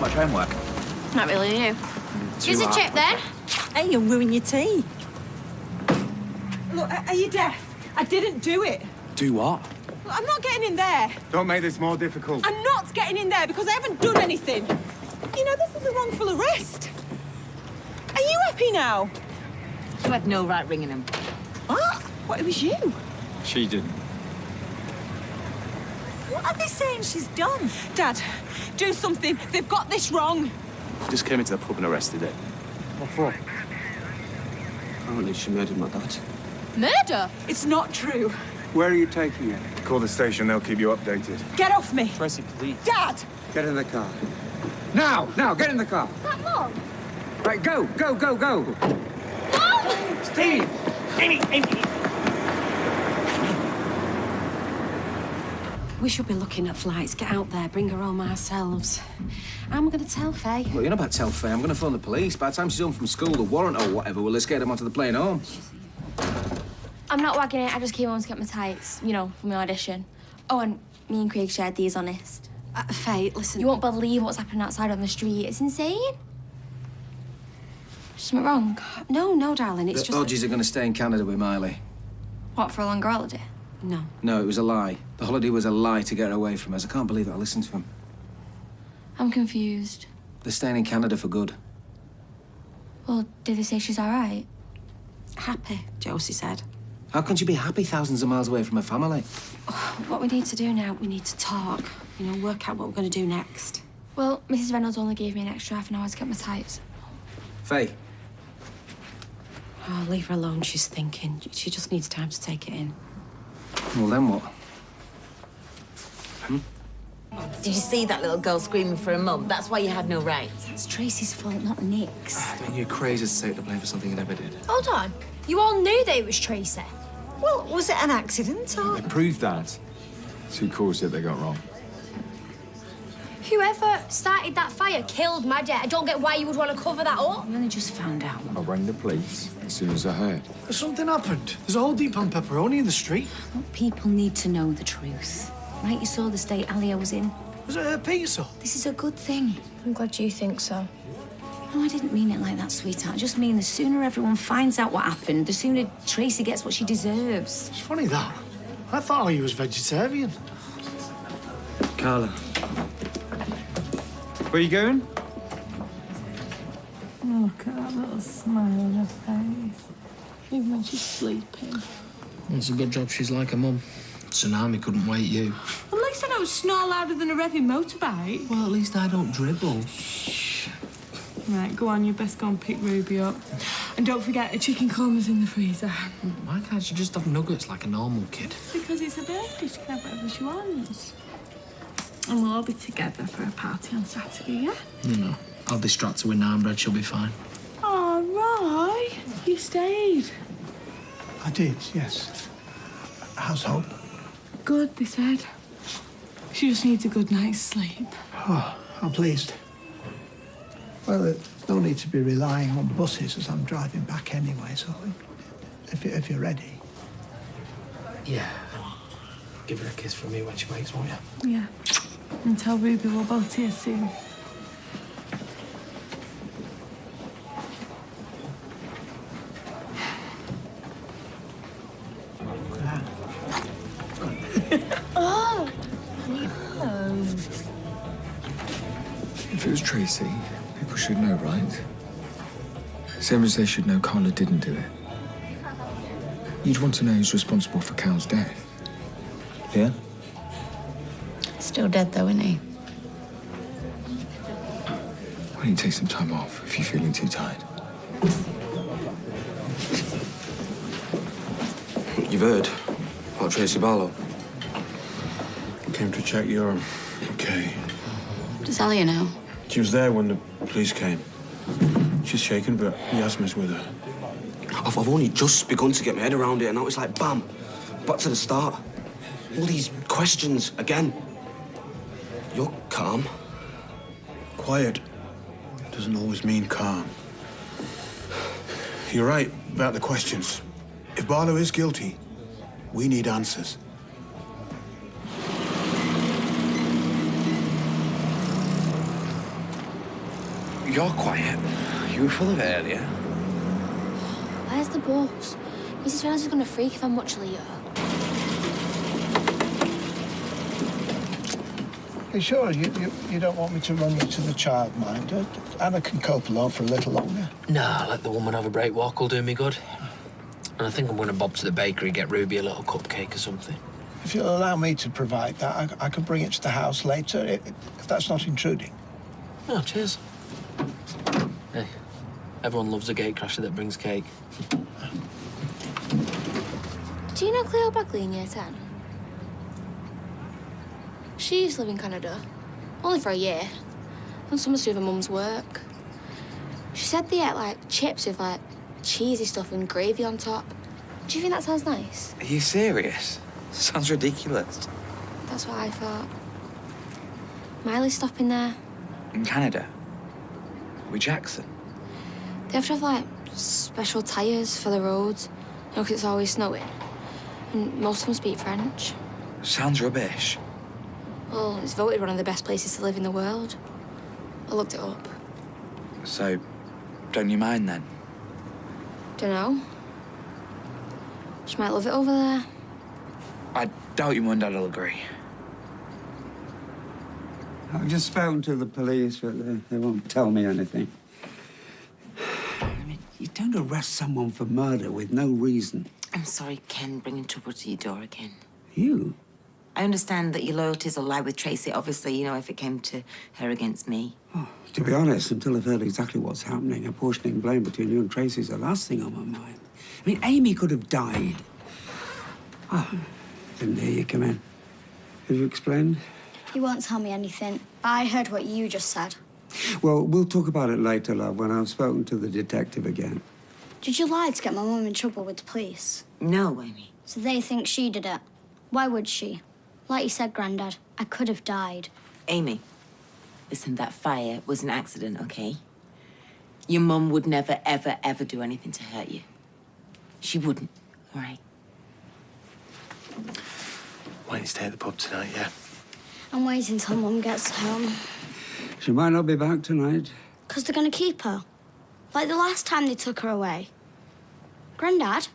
much homework? Not really, you. Here's a chip, then. Hey, you'll ruin your tea. Look, are you deaf? I didn't do it. Do what? Look, I'm not getting in there. Don't make this more difficult. I'm not getting in there because I haven't done anything. You know, this is a wrongful arrest. Are you happy now? You had no right ringing him. What? What, it was you? She didn't. What are they saying she's done? Dad, do something. They've got this wrong. Just came into the pub and arrested it. What for? Apparently she murdered my dad. Murder? It's not true. Where are you taking her? Call the station, they'll keep you updated. Get off me. Tracy, please. Dad! Get in the car. Now! Now, get in the car! That Mum? Right, go! Go, go, go! Mum! Steve! Amy! We should be looking at flights. Get out there, bring her home ourselves. How am I going to tell Faye? Well, you're not about to tell Faye. I'm going to phone the police. By the time she's home from school, the warrant or whatever will escape them onto the plane home. I'm not wagging it. I just came home to get my tights, you know, for my audition. Oh, and me and Craig shared these, honest. Faye, listen. You won't believe what's happening outside on the street. It's insane. Something wrong? No, darling, it's The just... Hodges are going to stay in Canada with Miley. What, for a longer holiday? No. No, it was a lie. The holiday was a lie to get her away from us. I can't believe it. I listened to him. I'm confused. They're staying in Canada for good. Well, did they say she's all right? Happy, Josie said. How can she be happy thousands of miles away from her family? What we need to do now, we need to talk. You know, work out what we're going to do next. Well, Mrs. Reynolds only gave me an extra half an hour to get my tights. Faye. Oh, leave her alone. She's thinking. She just needs time to take it in. Well, then what? Did you see that little girl screaming for her mum? That's why you had no right. It's Tracy's fault, not Nick's. You're crazy to take the blame for something you never did. Hold on. You all knew that it was Tracy. Well, was it an accident or... Prove that. It's who caused it they got wrong. Whoever started that fire killed my dad. I don't get why you would want to cover that up. We only just found out. I rang the police as soon as I heard. Something happened. There's a whole deep on pepperoni in the street. Look, people need to know the truth. Right, you saw the state Alia was in. Was it her pizza? This is a good thing. I'm glad you think so. No, I didn't mean it like that, sweetheart. I just mean the sooner everyone finds out what happened, the sooner Tracy gets what she deserves. It's funny that. I thought he was vegetarian. Carla. Where are you going? Look at that little smile on her face. Even when she's sleeping. It's a good job she's like her mum. Tsunami couldn't wait you. At least I don't snarl louder than a revving motorbike. Well, at least I don't dribble. Right, go on, you best go and pick Ruby up. And don't forget, a chicken korma's in the freezer. Why can't she just have nuggets like a normal kid? Because it's her birthday, she can have whatever she wants. And we'll all be together for a party on Saturday, yeah? You know, I'll distract her with naan bread, she'll be fine. All right. You stayed. I did, yes. How's Hope? Good, they said. She just needs a good night's sleep. Oh, I'm pleased. Well, there's no need to be relying on buses as I'm driving back anyway, so if you're ready. Yeah. Give her a kiss from me when she wakes, won't you? Yeah. And tell Ruby we're both here soon. Oh! If it was Tracy, people should know, right? Same as they should know Carla didn't do it. You'd want to know who's responsible for Cal's death. Yeah? Still dead, though, isn't he? Why don't you take some time off if you're feeling too tired? You've heard about Tracy Barlow? Came to check you're okay. Does Alia know? She was there when the police came. She's shaken, but Yasmin's with her. I've only just begun to get my head around it, and now it's like, bam, back to the start. All these questions again. You're calm. Quiet doesn't always mean calm. You're right about the questions. If Barlow is guilty, we need answers. You're quiet. You were full of it earlier. Where's the bus? Mrs. Reynolds is going to freak if I'm much later. You sure you don't want me to run you to the childminder? Anna can cope alone for a little longer. Nah, let the woman have a break walk will do me good. And I think I'm going to bob to the bakery, get Ruby a little cupcake or something. If you'll allow me to provide that, I can bring it to the house later, if that's not intruding. Oh, cheers. Hey, everyone loves a gatecrasher that brings cake. Do you know Cleo Bagley in Year 10? She used to live in Canada. Only for a year. And something to do with her mum's work. She said they ate, like, chips with, like, cheesy stuff and gravy on top. Do you think that sounds nice? Are you serious? Sounds ridiculous. That's what I thought. Miley's stopping there. In Canada? With Jackson? They have to have, like, special tyres for the roads. You know, 'cause it's always snowing. And most of them speak French. Sounds rubbish. Well, it's voted one of the best places to live in the world. I looked it up. So, don't you mind then? Dunno. She might love it over there. I doubt your mum and dad will agree. I've just spoken to the police, but they won't tell me anything. I mean, you don't arrest someone for murder with no reason. I'm sorry, Ken, bringing trouble to your door again. You? I understand that your loyalties will lie with Tracy. Obviously, you know, if it came to her against me. Oh, to be honest, until I've heard exactly what's happening, apportioning blame between you and Tracy is the last thing on my mind. I mean, Amy could have died. Oh, didn't hear you come in. Have you explained? He won't tell me anything, but I heard what you just said. Well, we'll talk about it later, love, when I've spoken to the detective again. Did you lie to get my mum in trouble with the police? No, Amy. So they think she did it. Why would she? Like you said, Grandad, I could have died. Amy, listen, that fire was an accident, okay? Your mum would never, ever, ever do anything to hurt you. She wouldn't, all right? Why don't you stay at the pub tonight, yeah? I'm waiting till Mum gets home. She might not be back tonight. 'Cause they're gonna keep her. Like the last time they took her away. Grandad?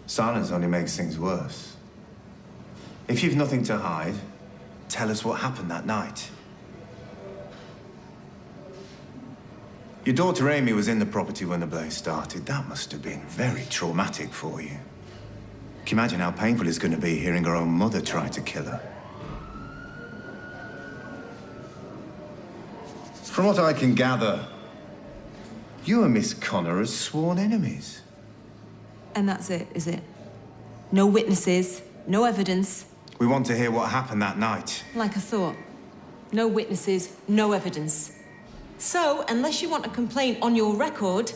Silence only makes things worse. If you've nothing to hide, tell us what happened that night. Your daughter Amy was in the property when the blaze started. That must have been very traumatic for you. Can you imagine how painful it's going to be hearing her own mother try to kill her? From what I can gather, you and Miss Connor are sworn enemies. And that's it, is it? No witnesses, no evidence. We want to hear what happened that night. Like I thought. No witnesses, no evidence. So, unless you want a complaint on your record,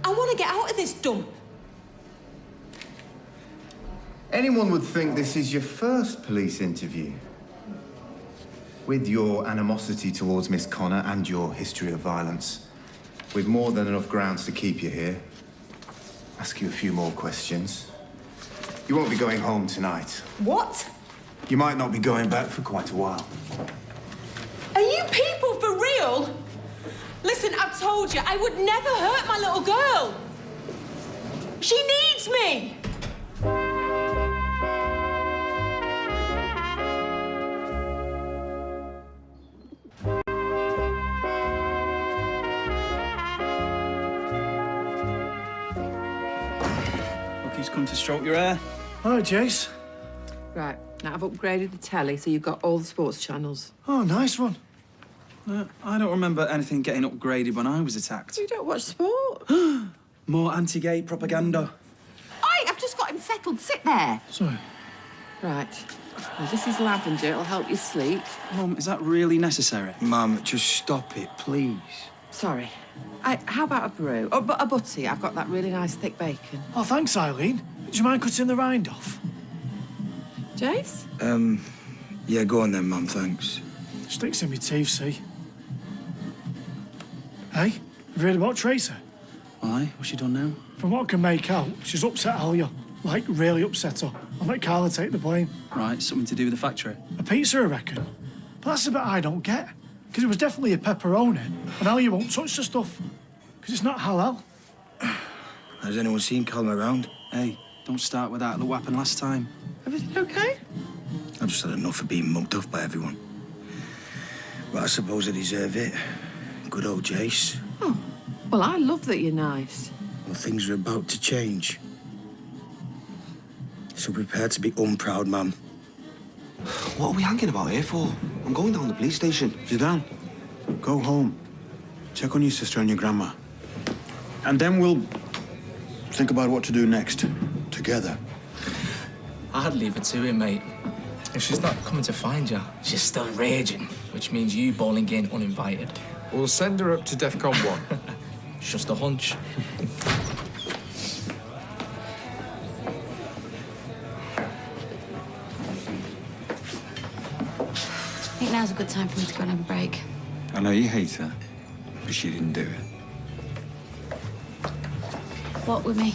I want to get out of this dump. Anyone would think this is your first police interview. With your animosity towards Miss Connor and your history of violence, we've more than enough grounds to keep you here. Ask you a few more questions. You won't be going home tonight. What? You might not be going back for quite a while. Are you people for real? Listen, I've told you, I would never hurt my little girl. She needs me. He's come to stroke your hair. Hi, Jace. Right, now I've upgraded the telly so you've got all the sports channels. Oh, nice one. I don't remember anything getting upgraded when I was attacked. You don't watch sport? More anti-gay propaganda. Oi, I've just got him settled. Sit there. Sorry. Right. Well, this is lavender. It'll help you sleep. Mum, is that really necessary? Mum, just stop it, please. Sorry. How about a brew? Or a butty? I've got that really nice thick bacon. Oh, thanks, Eileen. Do you mind cutting the rind off? Jace? Yeah, go on then, Mum, thanks. Sticks in my teeth, see? Hey, have you heard about Tracy? Why? What's she done now? From what I can make out, she's upset Alia. Like, really upset her. I'll let Carla take the blame. Right, something to do with the factory. A pizza, I reckon. But that's the bit I don't get. Because it was definitely a pepperoni, and now you won't touch the stuff. Because it's not halal. Has anyone seen Callum around? Hey, don't start with that. Look what happened last time. Everything okay? I've just had enough of being mugged off by everyone. But I suppose I deserve it. Good old Jace. Oh, well, I love that you're nice. Well, things are about to change. So prepare to be unproud, Mum. What are we hanging about here for? I'm going down to the police station. Zidane, go home. Check on your sister and your grandma. And then we'll think about what to do next, together. I'd leave it to him, mate. If she's not coming to find you, she's still raging, which means you bowling in uninvited. We'll send her up to DEFCON 1. It's just a hunch. I think now's a good time for me to go and have a break. I know you hate her, but she didn't do it. Walk with me.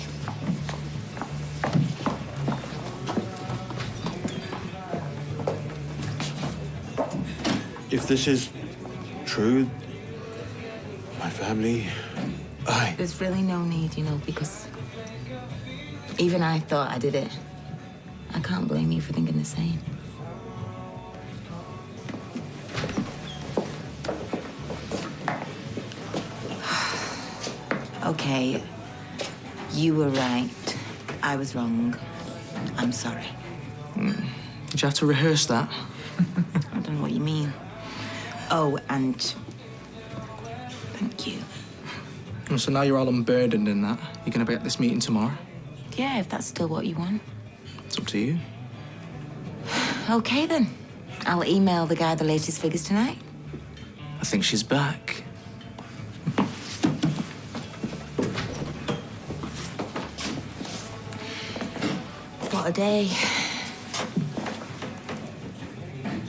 If this is true, my family, There's really no need, you know, because even I thought I did it. I can't blame you for thinking the same. Okay, you were right. I was wrong. I'm sorry. Did you have to rehearse that? I don't know what you mean. Oh, and thank you. So now you're all unburdened in that. You're going to be at this meeting tomorrow? Yeah, if that's still what you want. It's up to you. Okay, then. I'll email the guy the latest figures tonight. I think she's back. What a day.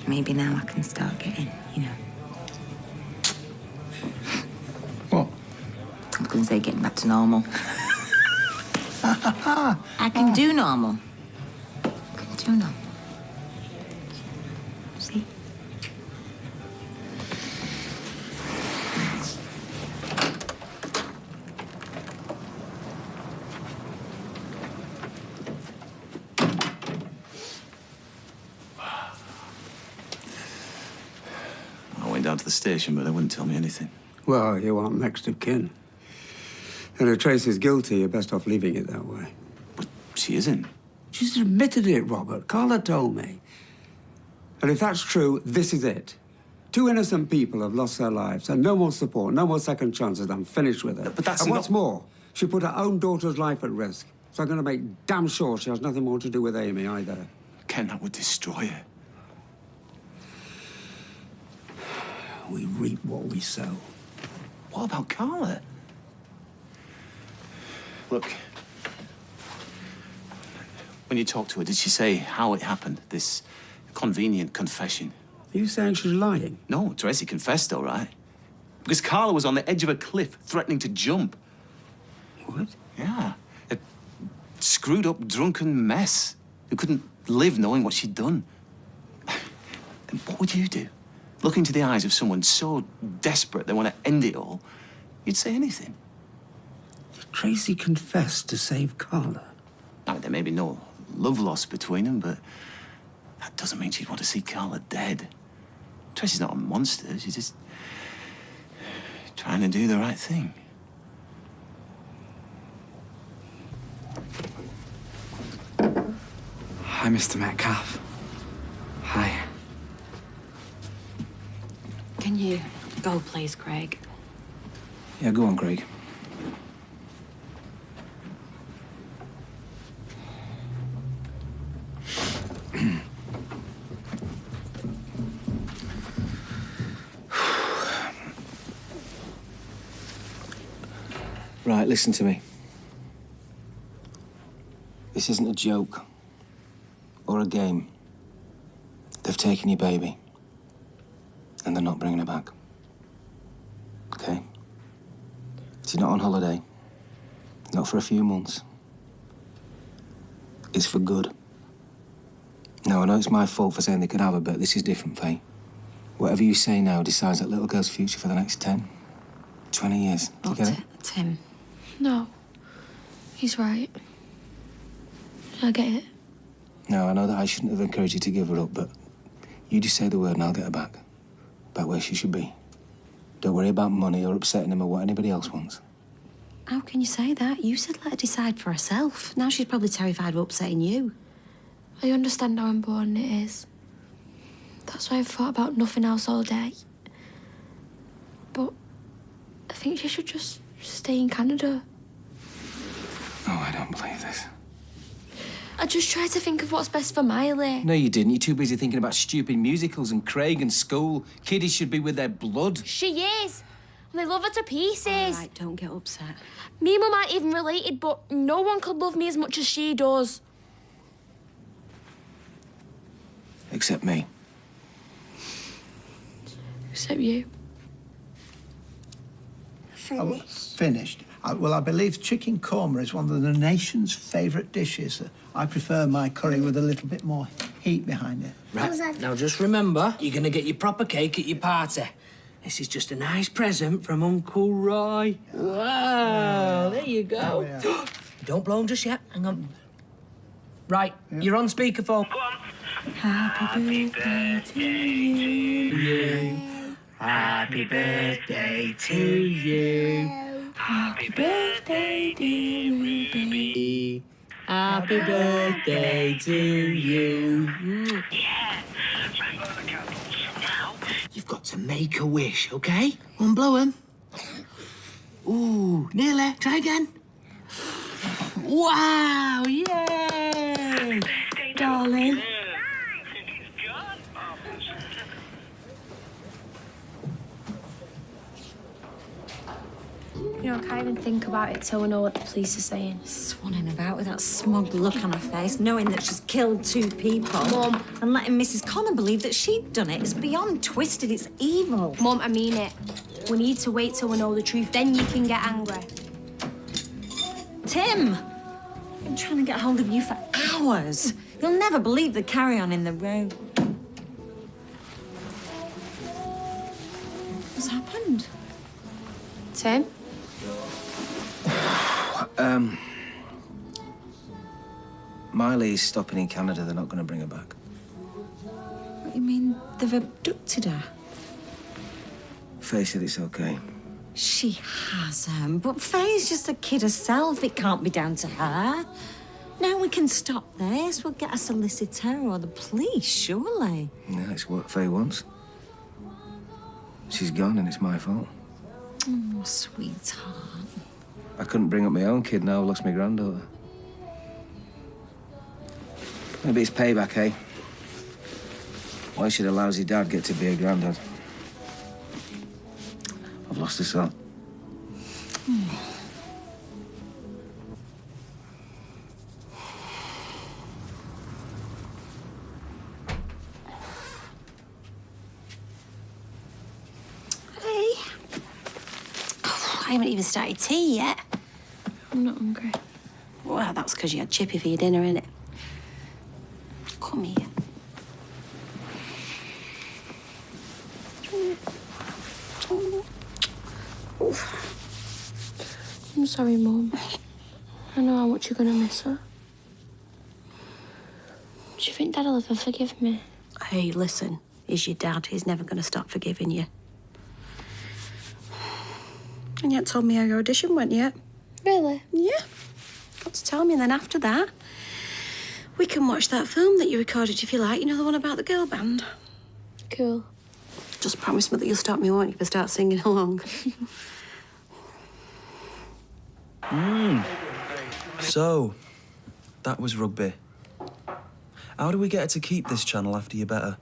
Maybe now I can start getting, you know. What? I was going to say getting back to normal. I can do normal. I can do normal. See? I went down to the station, but they wouldn't tell me anything. Well, you aren't next of kin. And if Tracy's guilty, you're best off leaving it that way. But she isn't. She's admitted it, Robert. Carla told me. And if that's true, this is it. 2 innocent people have lost their lives, and no more support, no more second chances. I'm finished with it. But that's and not... what's more, she put her own daughter's life at risk. So I'm going to make damn sure she has nothing more to do with Amy either. Ken, that would destroy her. We reap what we sow. What about Carla? Look, when you talked to her, did she say how it happened, this convenient confession? Are you saying she's lying? No, Tracy confessed, all right. Because Carla was on the edge of a cliff, threatening to jump. What? Yeah. A screwed up, drunken mess who couldn't live knowing what she'd done. And what would you do? Look into the eyes of someone so desperate they want to end it all, you'd say anything. Tracy confessed to save Carla. I mean, there may be no love lost between them, but that doesn't mean she'd want to see Carla dead. Tracy's not a monster. She's just trying to do the right thing. Hi, Mr. Metcalf. Hi. Can you go, please, Craig? Yeah, go on, Craig. Right, listen to me. This isn't a joke or a game. They've taken your baby, and they're not bringing her back. Okay? She's not on holiday. Not for a few months. It's for good. Now, I know it's my fault for saying they could have her, but this is different, Faye. Whatever you say now decides that little girl's future for the next 10, 20 years. Do you get it? Tim. No. He's right. I get it. No, I know that I shouldn't have encouraged you to give her up, but you just say the word and I'll get her back. Back where she should be. Don't worry about money or upsetting him or what anybody else wants. How can you say that? You said let her decide for herself. Now she's probably terrified of upsetting you. I understand how important it is. That's why I've thought about nothing else all day. But I think she should just stay in Canada. Oh, I don't believe this. I just tried to think of what's best for Miley. No, you didn't. You're too busy thinking about stupid musicals and Craig and school. Kiddies should be with their blood. She is. And they love her to pieces. All right, don't get upset. Me and Mum aren't even related, but no one could love me as much as she does. Except me. Except you. Finished. Well, I believe chicken korma is one of the nation's favourite dishes. I prefer my curry with a little bit more heat behind it. Right, now just remember, you're going to get your proper cake at your party. This is just a nice present from Uncle Roy. Wow, there you go. Don't blow him just yet, hang on. Right, you're on speakerphone. Happy birthday to you. Happy birthday to you. Happy birthday, dear Ruby. Happy birthday to you. You've got to make a wish, okay? Go on, blow him. Ooh, nearly. Try again. Wow, yay! Darling. You know, I can't even think about it till I know what the police are saying. Swanning about with that smug look on her face, knowing that she's killed 2 people. Mum. And letting Mrs. Connor believe that she'd done it. It's beyond twisted, it's evil. Mum, I mean it. We need to wait till we know the truth, then you can get angry. Tim! I've been trying to get hold of you for hours. You'll never believe the carry-on in the road. What's happened? Tim? Miley's stopping in Canada. They're not going to bring her back. What, you mean they've abducted her? Faye said it's okay. She hasn't, but Faye's just a kid herself. It can't be down to her. Now we can stop this. We'll get a solicitor or the police, surely. Yeah, it's what Faye wants. She's gone and it's my fault. Oh, sweetheart. I couldn't bring up my own kid now I've lost my granddaughter. Maybe it's payback, eh? Why should a lousy dad get to be a granddad? I've lost a son. Hey. Oh, I haven't even started tea yet. I'm not hungry. Well, that's because you had Chippy for your dinner, innit? Come here. I'm sorry, Mum. I know how much you're gonna miss her. Do you think Dad'll ever forgive me? Hey, listen. He's your dad. He's never going to stop forgiving you. And you haven't told me how your audition went yet. Really? Yeah. Got to tell me, and then after that, we can watch that film that you recorded if you like. You know, the one about the girl band. Cool. Just promise me that you'll stop me, won't you, if I start singing along? So, that was rugby. How do we get her to keep this channel after you better?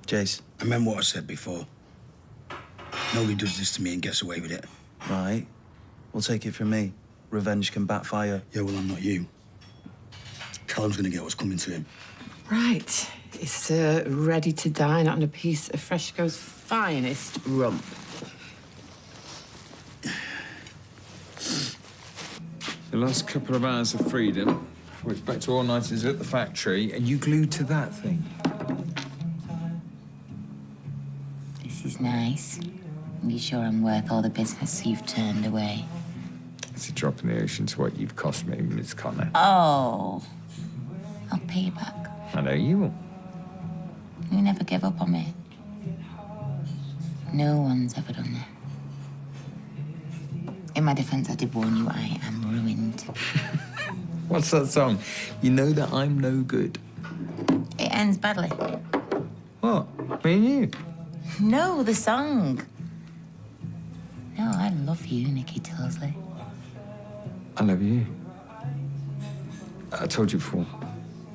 Jace? Remember what I said before. Nobody does this to me and gets away with it. Right. Well, take it from me. Revenge can backfire. Yeah, well, I'm not you. Callum's gonna get what's coming to him. Right. It's ready to dine on a piece of Freshco's finest rump. The last couple of hours of freedom, before it's back to all-nighters at the factory, and you glued to that thing. nice. You sure I'm worth all the business you've turned away? It's a drop in the ocean to what you've cost me, Miss Connor. Oh. I'll pay you back. I know you will. You never give up on me. No one's ever done that. In my defense, I did warn you, I am ruined. What's that song? You know that I'm no good. It ends badly. What? Me and you? No, the song. No, I love you, Nikki Tilsley. I love you. I told you before.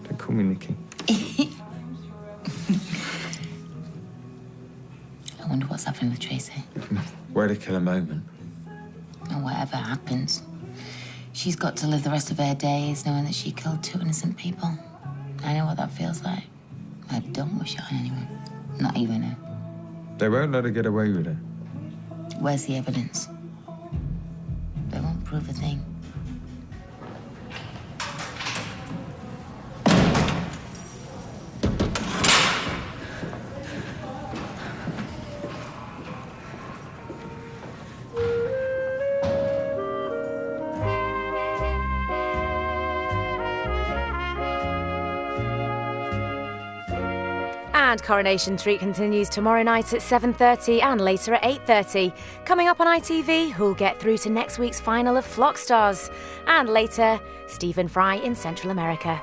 Don't call me Nikki. I wonder what's happening with Tracy. Way to kill a moment. And whatever happens, she's got to live the rest of her days knowing that she killed 2 innocent people. I know what that feels like. I don't wish it on anyone. Not even her. They won't let her get away with it. Where's the evidence? They won't prove a thing. And Coronation Street continues tomorrow night at 7:30 and later at 8:30. Coming up on ITV, who'll get through to next week's final of Flock Stars. And later, Stephen Fry in Central America.